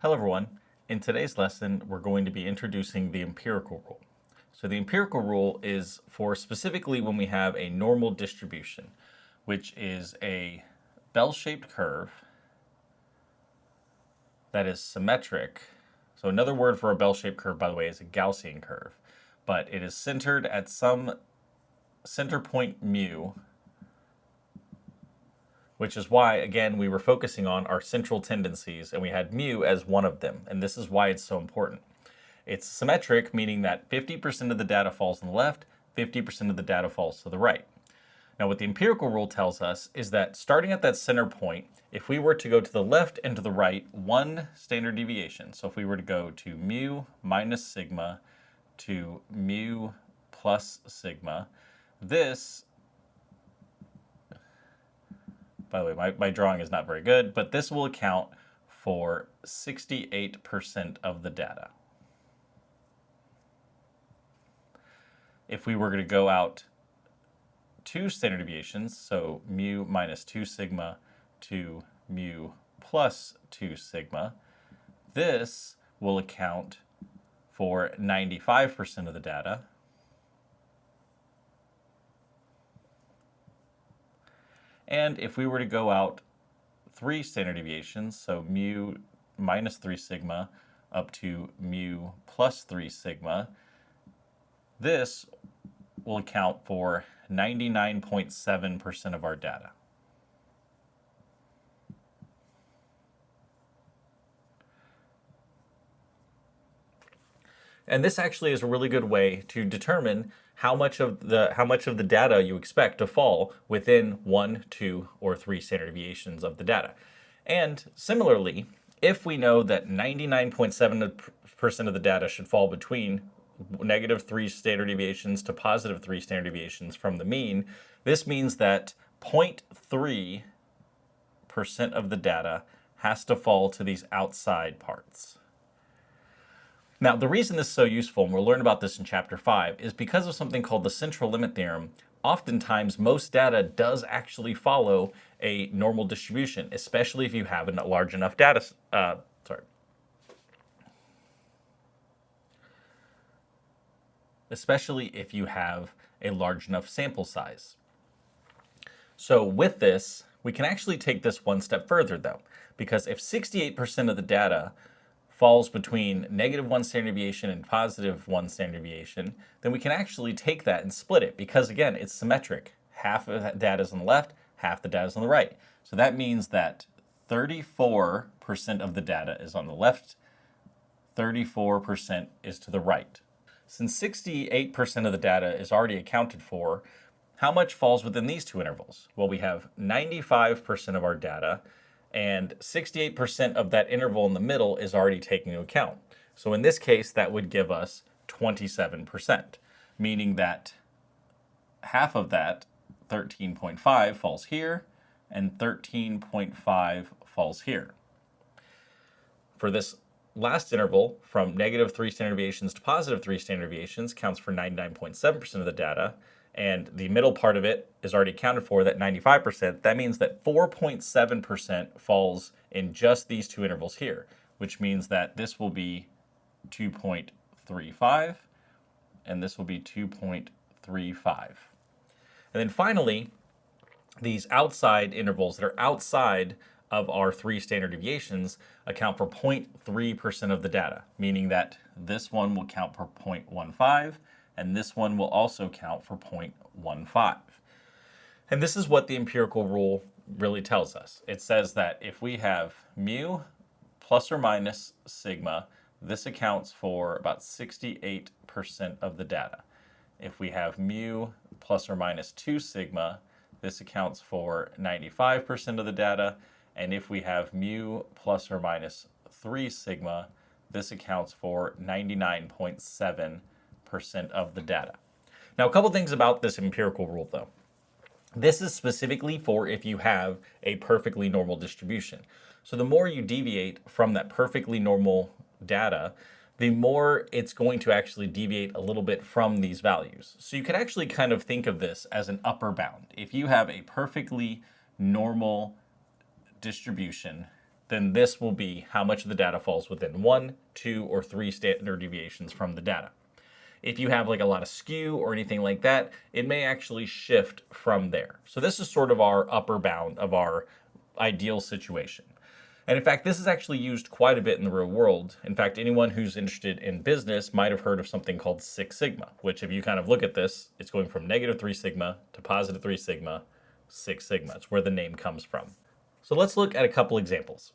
Hello everyone. In today's lesson, we're going to be introducing the empirical rule. So the empirical rule is for specifically when we have a normal distribution, which is a bell-shaped curve that is symmetric. So another word for a bell-shaped curve, by the way, is a Gaussian curve, but it is centered at some center point mu, which is why, again, we were focusing on our central tendencies, and we had mu as one of them, and this is why it's so important. It's symmetric, meaning that 50% of the data falls on the left, 50% of the data falls to the right. Now, what the empirical rule tells us is that starting at that center point, if we were to go to the left and to the right, one standard deviation, so if we were to go to mu minus sigma to mu plus sigma, this, by the way, my drawing is not very good, but this will account for 68% of the data. If we were going to go out two standard deviations, so mu minus 2 sigma to mu plus 2 sigma, this will account for 95% of the data. And if we were to go out 3 standard deviations, so mu minus 3 sigma up to mu plus 3 sigma, this will account for 99.7% of our data. And this actually is a really good way to determine how much of the data you expect to fall within 1, 2, or 3 standard deviations of the data. And similarly, if we know that 99.7% of the data should fall between -3 standard deviations to +3 standard deviations from the mean, this means that 0.3% of the data has to fall to these outside parts. Now, the reason this is so useful, and we'll learn about this in Chapter 5, is because of something called the central limit theorem. Oftentimes, most data does actually follow a normal distribution, especially if you have a large enough data, especially if you have a large enough sample size. So with this, we can actually take this one step further, though, because if 68% of the data falls between -1 standard deviation and +1 standard deviation, then we can actually take that and split it because, again, it's symmetric. Half of the data is on the left, half the data is on the right. So that means that 34% of the data is on the left, 34% is to the right. Since 68% of the data is already accounted for, how much falls within these two intervals? Well, we have 95% of our data, and 68% of that interval in the middle is already taken into account. So in this case, that would give us 27%, meaning that half of that, 13.5, falls here, and 13.5 falls here. For this last interval, from -3 standard deviations to +3 standard deviations, counts for 99.7% of the data, and the middle part of it is already accounted for, that 95%. That means that 4.7% falls in just these two intervals here, which means that this will be 2.35, and this will be 2.35. And then finally, these outside intervals that are outside of our 3 standard deviations account for 0.3% of the data, meaning that this one will count for 0.15, and this one will also count for 0.15. And this is what the empirical rule really tells us. It says that if we have mu plus or minus sigma, this accounts for about 68% of the data. If we have mu plus or minus 2 sigma, this accounts for 95% of the data. And if we have mu plus or minus 3 sigma, this accounts for 99.7% of the data. Now, a couple things about this empirical rule, though. This is specifically for if you have a perfectly normal distribution. So the more you deviate from that perfectly normal data, the more it's going to actually deviate a little bit from these values. So you could actually kind of think of this as an upper bound. If you have a perfectly normal distribution then this will be how much of the data falls within 1, 2, or 3 standard deviations from the data. If you have like a lot of skew or anything like that, it may actually shift from there. So this is sort of our upper bound of our ideal situation. And in fact, this is actually used quite a bit in the real world. In fact, anyone who's interested in business might have heard of something called Six Sigma, which if you kind of look at this, it's going from negative 3 sigma to positive 3 sigma, Six Sigma. It's where the name comes from. So let's look at a couple examples.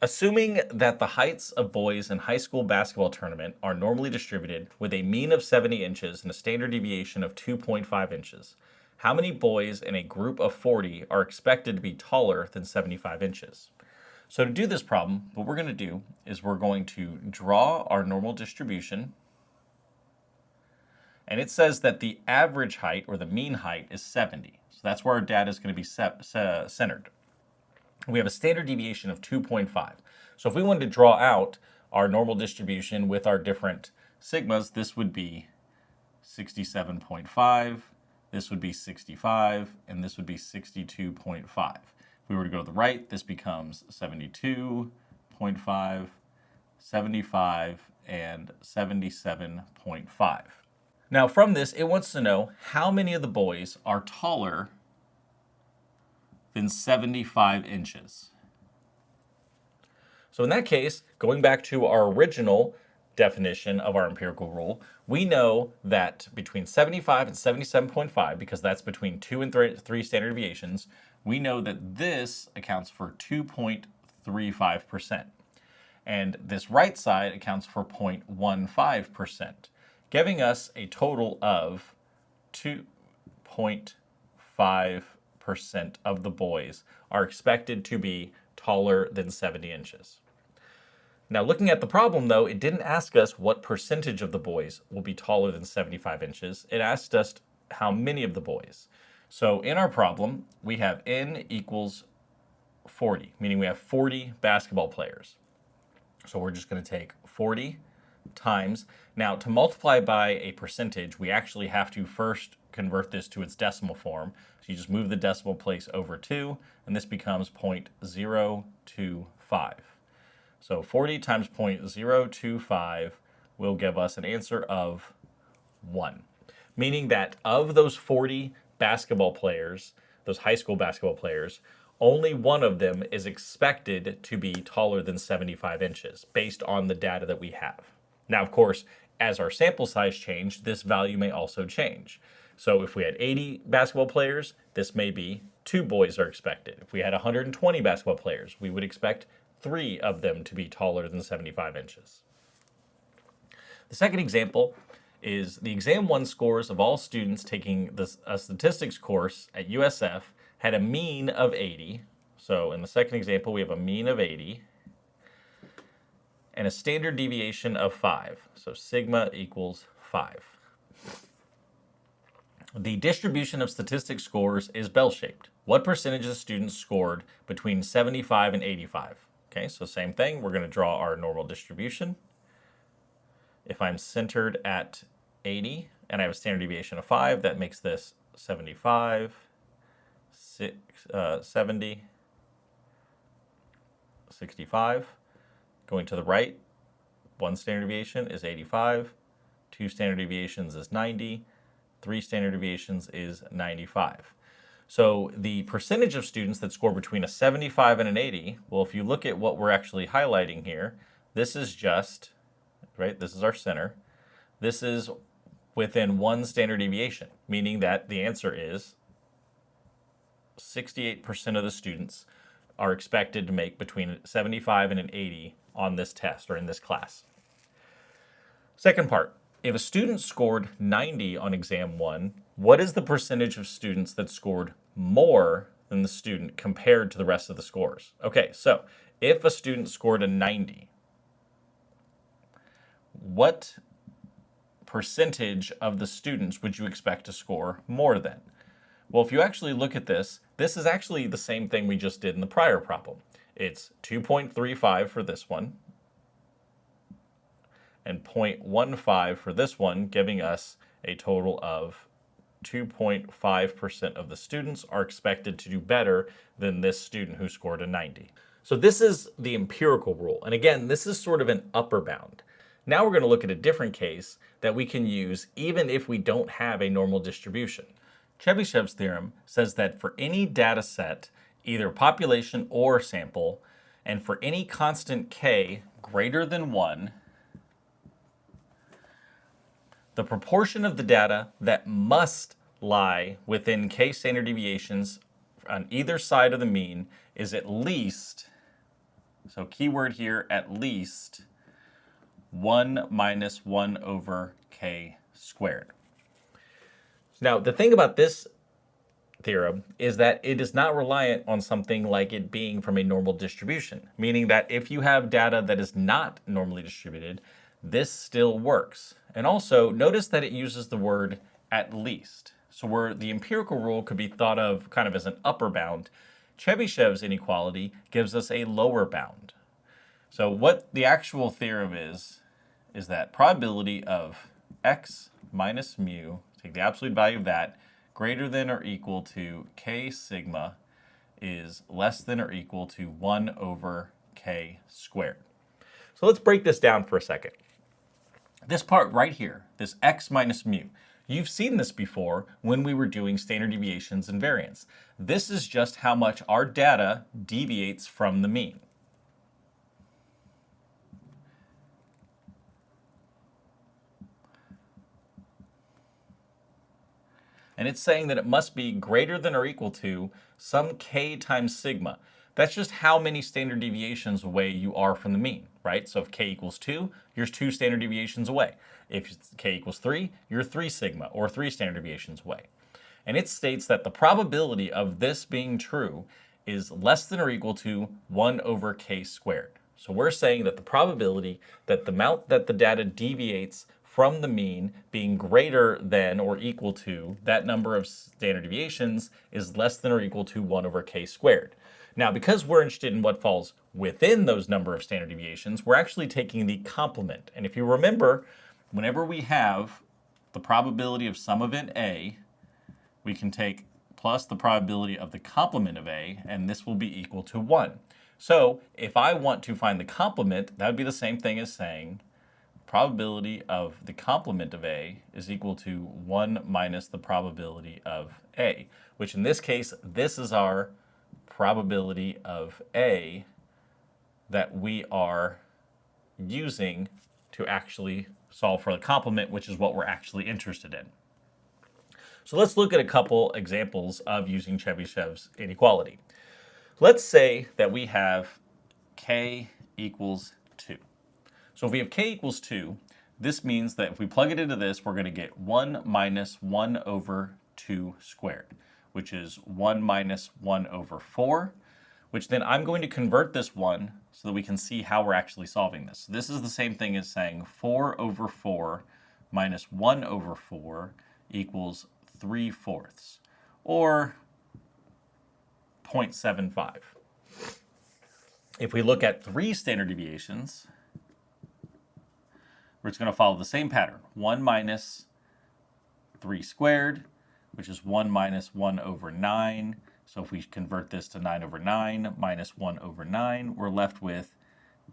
Assuming that the heights of boys in high school basketball tournament are normally distributed with a mean of 70 inches and a standard deviation of 2.5 inches, how many boys in a group of 40 are expected to be taller than 75 inches? So to do this problem, what we're going to do is we're going to draw our normal distribution. And it says that the average height or the mean height is 70. So that's where our data is going to be centered. We have a standard deviation of 2.5. So if we wanted to draw out our normal distribution with our different sigmas, this would be 67.5, this would be 65, and this would be 62.5. If we were to go to the right, this becomes 72.5, 75, and 77.5. Now from this, it wants to know how many of the boys are taller than 75 inches. So in that case, going back to our original definition of our empirical rule, we know that between 75 and 77.5, because that's between 2 and 3 standard deviations, we know that this accounts for 2.35%. And this right side accounts for 0.15%, giving us a total of 2.5% of the boys are expected to be taller than 70 inches. Now, looking at the problem, though, it didn't ask us what percentage of the boys will be taller than 75 inches. It asked us how many of the boys. So in our problem, we have n equals 40, meaning we have 40 basketball players. So we're just going to take 40 times. Now, to multiply by a percentage, we actually have to first convert this to its decimal form. So you just move the decimal place over 2, and this becomes 0.025. So 40 times 0.025 will give us an answer of 1, meaning that of those 40 basketball players, those high school basketball players, only one of them is expected to be taller than 75 inches based on the data that we have. Now, of course, as our sample size changed, this value may also change. So if we had 80 basketball players, this may be 2 boys are expected. If we had 120 basketball players, we would expect 3 of them to be taller than 75 inches. The second example is the exam 1 scores of all students taking a statistics course at USF had a mean of 80. So in the second example, we have a mean of 80 and a standard deviation of 5. So sigma equals 5. The distribution of statistics scores is bell-shaped. What percentage of students scored between 75 and 85? Okay, so same thing. We're going to draw our normal distribution. If I'm centered at 80 and I have a standard deviation of 5, that makes this 75, 70, 65. Going to the right, 1 standard deviation is 85, 2 standard deviations is 90, 3 standard deviations is 95. So the percentage of students that score between a 75 and an 80, well, if you look at what we're actually highlighting here, this is just, right, this is our center. This is within 1 standard deviation, meaning that the answer is 68% of the students are expected to make between 75 and an 80 on this test or in this class. Second part, if a student scored 90 on exam 1, what is the percentage of students that scored more than the student compared to the rest of the scores? Okay, so if a student scored a 90, what percentage of the students would you expect to score more than? Well, if you actually look at this, this is actually the same thing we just did in the prior problem. It's 2.35 for this one and 0.15 for this one, giving us a total of 2.5% of the students are expected to do better than this student who scored a 90. So this is the empirical rule. And again, this is sort of an upper bound. Now we're going to look at a different case that we can use even if we don't have a normal distribution. Chebyshev's theorem says that for any data set, either population or sample, and for any constant k greater than 1, the proportion of the data that must lie within k standard deviations on either side of the mean is at least, so keyword here, at least 1 minus 1 over k squared. Now, the thing about this theorem is that it is not reliant on something like it being from a normal distribution, meaning that if you have data that is not normally distributed, this still works. And also, notice that it uses the word at least. So where the empirical rule could be thought of kind of as an upper bound, Chebyshev's inequality gives us a lower bound. So what the actual theorem is that probability of x minus mu, take the absolute value of that, greater than or equal to k sigma is less than or equal to 1 over k squared. So let's break this down for a second. This part right here, this x minus mu, you've seen this before when we were doing standard deviations and variance. This is just how much our data deviates from the mean. And it's saying that it must be greater than or equal to some k times sigma. That's just how many standard deviations away you are from the mean, right? So if k equals 2, you're 2 standard deviations away. If k equals 3, you're 3 sigma, or 3 standard deviations away. And it states that the probability of this being true is less than or equal to 1 over k squared. So we're saying that the probability that the amount that the data deviates from the mean being greater than or equal to that number of standard deviations is less than or equal to 1 over k squared. Now, because we're interested in what falls within those number of standard deviations, we're actually taking the complement. And if you remember, whenever we have the probability of some event A, we can take plus the probability of the complement of A, and this will be equal to 1. So if I want to find the complement, that would be the same thing as saying probability of the complement of A is equal to 1 minus the probability of A, which in this case, this is our probability of A that we are using to actually solve for the complement, which is what we're actually interested in. So let's look at a couple examples of using Chebyshev's inequality. Let's say that we have k equals 2. So if we have k equals 2, this means that if we plug it into this, we're going to get 1 minus 1 over 2 squared, which is 1 minus 1 over 4, which then I'm going to convert this 1 so that we can see how we're actually solving this. So this is the same thing as saying 4 over 4 minus 1 over 4 equals 3/4, or 0.75. If we look at 3 standard deviations, we're just going to follow the same pattern. 1 minus 3 squared, which is 1 minus 1 over 9. So if we convert this to 9 over 9 minus 1 over 9, we're left with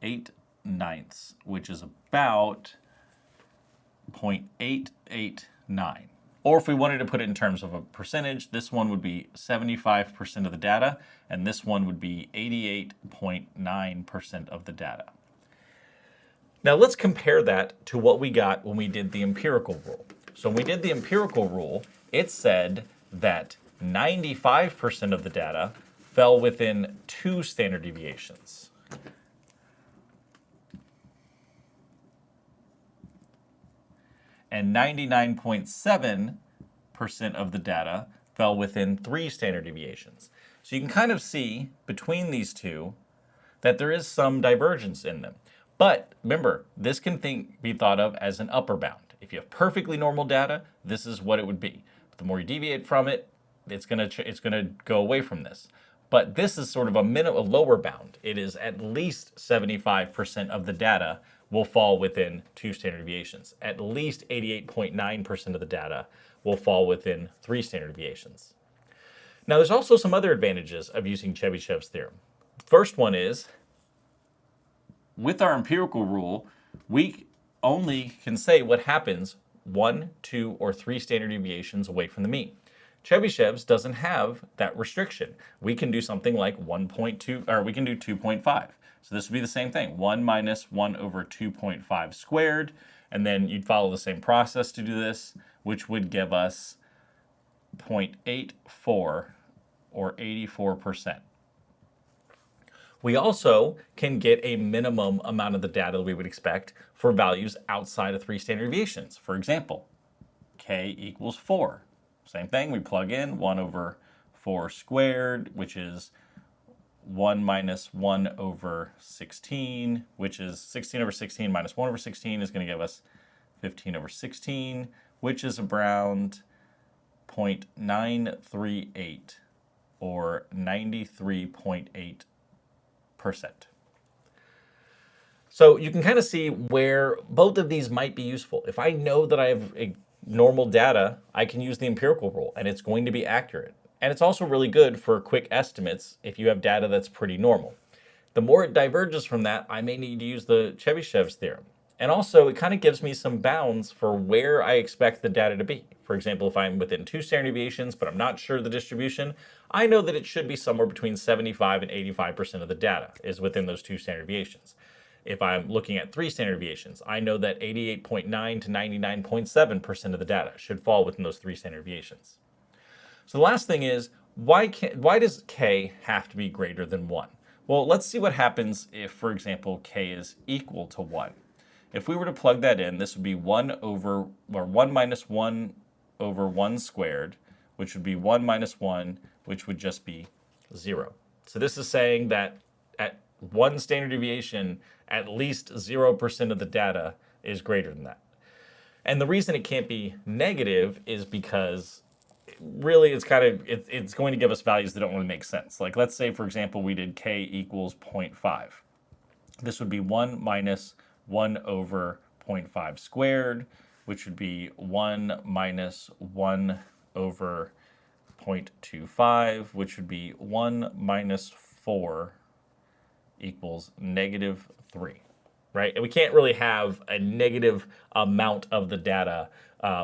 8/9, which is about 0.889. Or if we wanted to put it in terms of a percentage, this one would be 75% of the data, and this one would be 88.9% of the data. Now let's compare that to what we got when we did the empirical rule. So when we did the empirical rule, it said that 95% of the data fell within 2 standard deviations. And 99.7% of the data fell within 3 standard deviations. So you can kind of see between these two that there is some divergence in them. But remember, this can be thought of as an upper bound. If you have perfectly normal data, this is what it would be. But the more you deviate from it, it's gonna go away from this. But this is sort of a lower bound. It is at least 75% of the data will fall within 2 standard deviations. At least 88.9% of the data will fall within 3 standard deviations. Now, there's also some other advantages of using Chebyshev's theorem. first one is, with our empirical rule, we only can say what happens 1, 2, or 3 standard deviations away from the mean. Chebyshev's doesn't have that restriction. We can do something like 1.2, or we can do 2.5. So this would be the same thing, 1 minus 1 over 2.5 squared, and then you'd follow the same process to do this, which would give us 0.84 or 84%. We also can get a minimum amount of the data that we would expect for values outside of 3 standard deviations. For example, k equals 4. Same thing, we plug in 1 over 4 squared, which is 1 minus 1 over 16, which is 16 over 16 minus 1 over 16 is going to give us 15 over 16, which is around 0.938 or 93.8%. So you can kind of see where both of these might be useful. If I know that I have a normal data, I can use the empirical rule and it's going to be accurate. And it's also really good for quick estimates if you have data that's pretty normal. The more it diverges from that, I may need to use the Chebyshev's theorem. And also, it kind of gives me some bounds for where I expect the data to be. For example, if I'm within 2 standard deviations, but I'm not sure the distribution, I know that it should be somewhere between 75 and 85% of the data is within those 2 standard deviations. If I'm looking at 3 standard deviations, I know that 88.9 to 99.7% of the data should fall within those 3 standard deviations. So the last thing is, why does k have to be greater than 1? Well, let's see what happens if, for example, k is equal to 1. If we were to plug that in, this would be 1 minus 1 over 1 squared, which would be 1 minus 1, which would just be 0. So this is saying that at 1 standard deviation, at least 0% of the data is greater than that. And the reason it can't be negative is because really it's going to give us values that don't really make sense. Like let's say, for example, we did k equals 0.5. This would be 1 minus 1 over 0.5 squared, which would be 1 minus 1 over 0.25, which would be 1 minus 4 equals negative 3, right? And we can't really have a negative amount of the data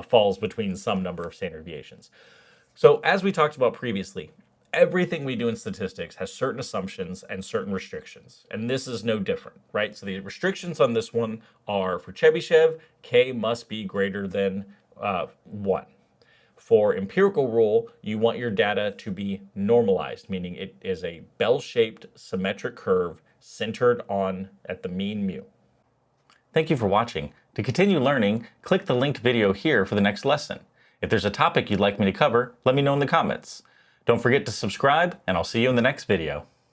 falls between some number of standard deviations. So as we talked about previously, everything we do in statistics has certain assumptions and certain restrictions, and this is no different, right? So the restrictions on this one are, for Chebyshev, k must be greater than 1. For empirical rule, you want your data to be normalized, meaning it is a bell-shaped symmetric curve centered on at the mean mu. Thank you for watching. To continue learning, click the linked video here for the next lesson. If there's a topic you'd like me to cover, let me know in the comments. Don't forget to subscribe, and I'll see you in the next video.